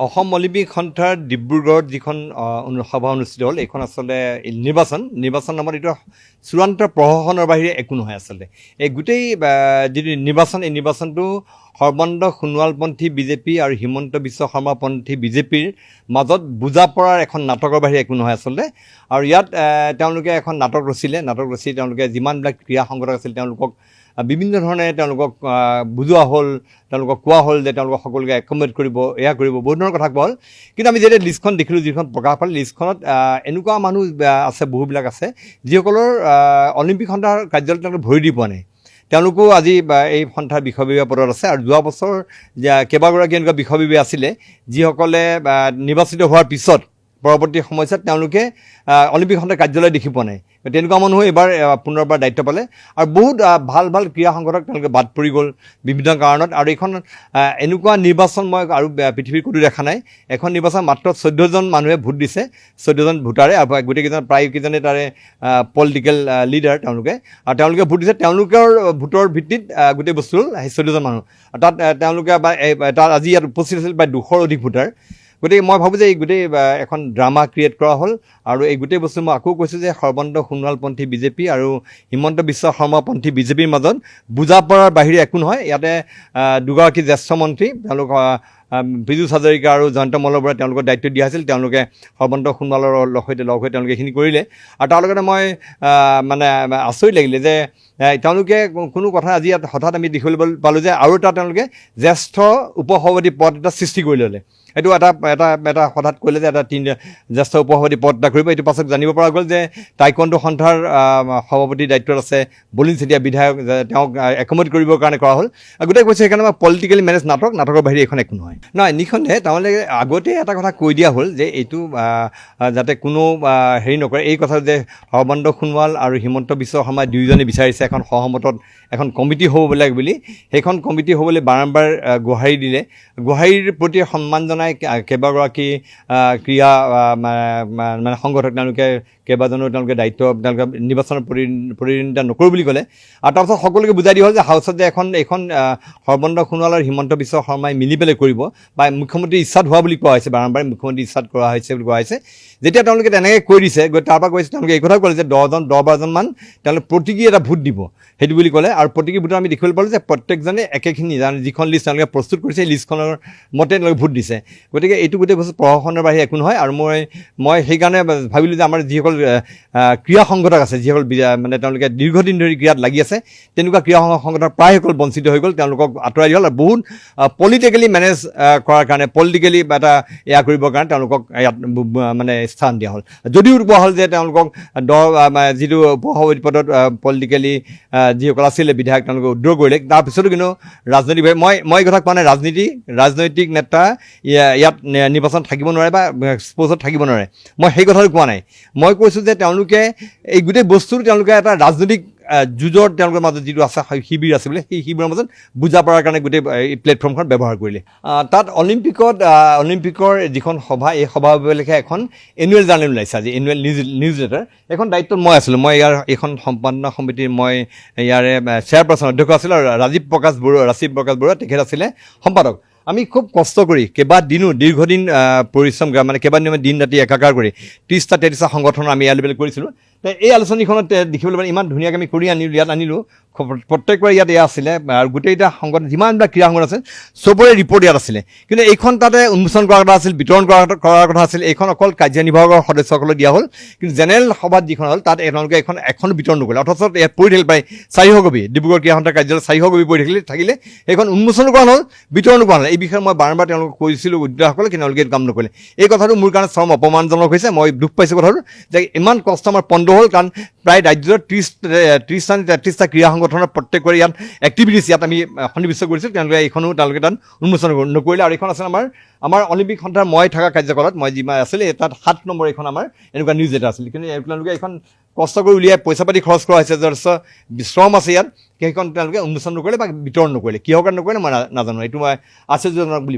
Assam Olympic সন্থাৰ ডিব্ৰুগড়ত যিখন সভা অনুষ্ঠিত হ'ল এইখন আচলতে নিৰ্বাচন নামত এইটো চূড়ান্ত প্ৰশাসনৰ বাহিৰে একো নহয় আচলতে এই গোটেই যিটো নিৰ্বাচন এই নিৰ্বাচনটো সৰ্বানন্দ সোণোৱালপন্থী বিজেপি আৰু হিমন্ত বিশ্ব শৰ্মাপন্থী বিজেপিৰ মাজত বুজা পৰাৰ এখন নাটকৰ বাহিৰে একো নহয় আচলতে আৰু ইয়াত তেওঁলোকে এখন নাটক ৰচি তেওঁলোকে যিমানবিলাক ক্ৰীড়া সংগঠক আছিল তেওঁলোকক বিভিন্ন ধৰণে তেওঁলোকক বুজোৱা হ'ল তেওঁলোকক কোৱা হ'ল যে তেওঁলোকক সকলোকে একমত কৰিব এয়া কৰিব বহুত ধৰণৰ কথা কোৱা হ'ল কিন্তু আমি যেতিয়া লিষ্টখন দেখিলোঁ যিখন প্ৰকাশ পালে লিষ্টখনত এনেকুৱা মানুহ আছে বহুবিলাক আছে যিসকলৰ অলিম্পিক সন্থাৰ কাৰ্যালয়ত তেওঁলোকে ভৰি দি পোৱা নাই তেওঁলোকো আজি এই সন্থাৰ বিষয়ববীয়া পদত আছে আৰু যোৱা বছৰ কেইবাগৰাকী এনেকুৱা বিষয়ববীয়া আছিলে যিসকলে নিৰ্বাচিত হোৱাৰ পিছত পৰৱৰ্তী সময়ছোৱাত তেওঁলোকে অলিম্পিক সন্থাৰ কাৰ্যালয় দেখি পোৱা নাই তেনেকুৱা মানুহ এইবাৰ পুনৰবাৰ দায়িত্ব পালে আৰু বহুত ভাল ক্ৰীড়া সংগঠক তেওঁলোকে বাদ পৰি গ'ল বিভিন্ন কাৰণত আৰু এইখন এনেকুৱা নিৰ্বাচন মই আৰু পৃথিৱীৰ ক'তো দেখা নাই এখন নিৰ্বাচন মাত্ৰ 14জন মানুহে ভোট দিছে 14জন ভোটাৰে আৰু গোটেইকেইজন প্ৰায়কেইজনে তাৰে পলিটিকেল লিডাৰ তেওঁলোকে ভোট দিছে তেওঁলোকৰ ভোটৰ ভিত্তিত গোটেই বস্তু হ'ল সেই 14জন মানুহ তাত তেওঁলোকে তাত আজি ইয়াত উপস্থিত আছিল প্ৰায় 200ৰ অধিক ভোটাৰ গতিকে মই ভাবোঁ যে এই গোটেই এখন ড্ৰামা ক্ৰিয়েট কৰা হ'ল আৰু এই গোটেই বস্তু মই আকৌ কৈছোঁ যে সৰ্বানন্দ সোণোৱালপন্থী বিজেপি আৰু হিমন্ত বিশ্ব শৰ্মাপন্থী বিজেপিৰ মাজত বুজা পৰাৰ বাহিৰে একো নহয় ইয়াতে দুগৰাকী জ্যেষ্ঠ মন্ত্ৰী তেওঁলোক পীযুষ হাজৰিকা আৰু জয়ন্ত মল্লবৰাই তেওঁলোকৰ দায়িত্ব দিয়া হৈছিল তেওঁলোকে সৰ্বানন্দ সোণোৱালৰ সৈতে লগ হৈ তেওঁলোকে এইখিনি কৰিলে আৰু তাৰ লগতে মই মানে আচৰিত লাগিলে যে তেওঁলোকে কোনো কথা আজি ইয়াত হঠাৎ আমি দেখিবলৈ পালোঁ যে আৰু এটা তেওঁলোকে জ্যেষ্ঠ উপসভাপতি পদ এটা সৃষ্টি কৰি ল'লে এইটো এটা হঠাৎ কৰিলে যে এটা জ্যেষ্ঠ উপসভাপতি পদ এটা কৰিব এইটো পাছত জানিব পৰা গ'ল যে টাইকোৱাণ্ডো সন্থাৰ সভাপতিৰ দায়িত্বত আছে বলিন চেতিয়া বিধায়ক তেওঁক একমত কৰিবৰ কাৰণে কৰা হ'ল গোটেই কৈছে সেইকাৰণে পলিটিকেলি মেনেজ নাটকৰ বাহিৰে এইখন একো নহয় নিখনে তেওঁলোকে আগতে এটা কথা কৈ দিয়া হ'ল যে এইটো যাতে কোনো হেৰি নকৰে এই কথা যে সৰ্বানন্দ সোণোৱাল আৰু হিমন্ত বিশ্ব শৰ্মাই দুয়োজনে বিচাৰিছে এখন সহমতত এখন কমিটি হ'ব লাগে বুলি সেইখন কমিটি হ'বলৈ বাৰম্বাৰ গুহাৰি দিলে গুহাৰিৰ প্ৰতি সন্মান জনাই কেইবাগৰাকী ক্ৰীড়া মানে সংগঠক কেইবাজনো তেওঁলোকে দায়িত্ব তেওঁলোকে নিৰ্বাচনৰ প্ৰতিদ্বন্দ্বিতা নকৰোঁ বুলি ক'লে আৰু তাৰপাছত সকলোকে বুজাই দিয়া হ'ল যে হাউচত যে এইখন সৰ্বানন্দ সোণোৱাল আৰু হিমন্ত বিশ্ব শৰ্মাই মিলি পেলাই কৰিব বা মুখ্যমন্ত্ৰীৰ ইচ্ছাত হোৱা বুলি কোৱা হৈছে বাৰম্বাৰ মুখ্যমন্ত্ৰীৰ ইচ্ছাত কৰা হৈছে বুলি কোৱা হৈছে যেতিয়া তেওঁলোকে তেনেকৈ কৈ দিছে তাৰপৰা কৈছে তেওঁলোকে এই কথাও ক'লে যে 10-12জনমান তেওঁলোকে প্ৰতীকী এটা ভোট দিব সেইটো বুলি ক'লে আৰু প্ৰতীকী ভোটত আমি দেখিবলৈ পালোঁ যে প্ৰত্যেকজনে একেখিনি যিখন লিষ্ট তেওঁলোকে প্ৰস্তুত কৰিছে সেই লিষ্টখনৰ মতে তেওঁলোকে ভোট দিছে গতিকে এইটো গোটেই বস্তু প্ৰশাসনৰ বাহিৰে একো নহয় আৰু মই সেইকাৰণে ভাবিলোঁ যে আমাৰ যিসকল ক্ৰীড়া সংগঠক আছে যিসকল মানে তেওঁলোকে দীৰ্ঘদিন ধৰি ক্ৰীড়াত লাগি আছে তেনেকুৱা ক্ৰীড়া সংগঠক প্ৰায়সকল বঞ্চিত হৈ গ'ল তেওঁলোকক আঁতৰাই দিয়া হ'ল আৰু বহুত পলিটিকেলি মেনেজ কৰাৰ কাৰণে পলিটিকেলি এটা এয়া কৰিবৰ কাৰণে তেওঁলোকক ইয়াত মানে স্থান দিয়া হ'ল যদিও কোৱা হ'ল যে তেওঁলোকক যিটো উপসভাপতি পদত পলিটিকেলি যিসকল আছিলে বিধায়ক তেওঁলোকে উইড্ৰ কৰিলে তাৰপিছতো কিন্তু ৰাজনৈতিকভাৱে মই কথা কোৱা নাই ৰাজনৈতিক নেতা ইয়াত নিৰ্বাচন থাকিব নোৱাৰে বা স্প'ৰ্টছত থাকিব নোৱাৰে মই সেই কথাটো কোৱা নাই মই কৈছোঁ যে তেওঁলোকে এই গোটেই বস্তুটো তেওঁলোকে এটা ৰাজনৈতিক যুঁজৰ তেওঁলোকৰ মাজত যিটো আছে শিবিৰ আছে বোলে সেই শিবিৰৰ মাজত বুজা পৰাৰ কাৰণে গোটেই এই প্লেটফৰ্মখন ব্যৱহাৰ কৰিলে তাত অলিম্পিকৰ যিখন সভা এই সভাবিলাকে এখন এনুৱেল জাৰ্নেল ওলাইছে আজি এনুৱেল নিউজ লেটাৰ এখন দায়িত্বত মই আছিলোঁ মই এইখন সম্পাদনা সমিতিৰ মই ইয়াৰে চেয়াৰপাৰ্চন অধ্যক্ষ আছিলোঁ আৰু ৰাজীৱ প্ৰকাশ বৰুৱা তেখেত আছিলে সম্পাদক আমি খুব কষ্ট কৰি দীৰ্ঘদিন পৰিশ্ৰম মানে কেইবাদিন দিন ৰাতি একাকাৰ কৰি 30টা সংগঠন আমি ইয়াত কৰিছিলোঁ এই আলোচনীখনত দেখিবলৈ পালে ইমান ধুনীয়াকৈ আমি কৰি ইয়াত আনিলোঁ প্ৰত্যেকবাৰে ইয়াত এয়া আছিলে আৰু গোটেইটা সংগঠন যিমানবিলাক ক্ৰীড়া সংগঠন আছিল চবৰে ৰিপৰ্ট ইয়াত আছিলে কিন্তু এইখন তাতে উন্মোচন কৰাৰ কথা আছিল বিতৰণ কৰাৰ কথা আছিল এইখন অকল কাৰ্যনিৰ্বাহকৰ সদস্যসকলক দিয়া হ'ল কিন্তু জেনেৰেল সভাত যিখন হ'ল তাত তেওঁলোকে এখন বিতৰণ নকৰিলে অথচ ইয়াত পৰি থাকিল প্ৰায় 400 কপি ডিব্ৰুগড় ক্ৰীড়া সন্থাৰ কাৰ্যালয়ত 400 কপি পৰি থাকিলে সেইখন উন্মোচনো কৰা হ'ল বিতৰণো কৰা হ'ল এই বিষয়ে মই বাৰম্বাৰ তেওঁলোকক কৈছিলোঁ উদ্যোগসকলে কিন্তু তেওঁলোকে এইটো কাম নকৰিলে এই কথাটো মোৰ কাৰণে চৰম অপমানজনক হৈছে মই দুখ পাইছোঁ কথাটো যে ইমান কষ্ট আমাৰ পণ্ড হ'ল কাৰণ প্ৰায় ৰাজ্যৰ 30-33টা ক্ৰীড়া সংগঠনৰ প্ৰত্যেকৰে ইয়াত এক্টিভিটিছ ইয়াত আমি সন্নিৱিষ্ট কৰিছোঁ তেওঁলোকে তাত উন্মোচন নকৰিলে আৰু এইখন আছিল আমাৰ অলিম্পিক সন্থাৰ মই থকা কাৰ্যকালত মই যিমান আছিলে তাত 7 নম্বৰ এইখন আমাৰ এনেকুৱা নিউজ লেটাৰ আছিল কিন্তু তেওঁলোকে এইখন কষ্ট কৰি উলিয়াই পইচা পাতি খৰচ কৰা হৈছে যথেষ্ট শ্ৰম আছে ইয়াত সেইখন তেওঁলোকে উন্মোচন নকৰিলে বা বিতৰণ নকৰিলে কিহৰ কাৰণে নকৰিলে মই নাজানো এইটো মই আশ্চৰ্যজনক বুলি ভাবোঁ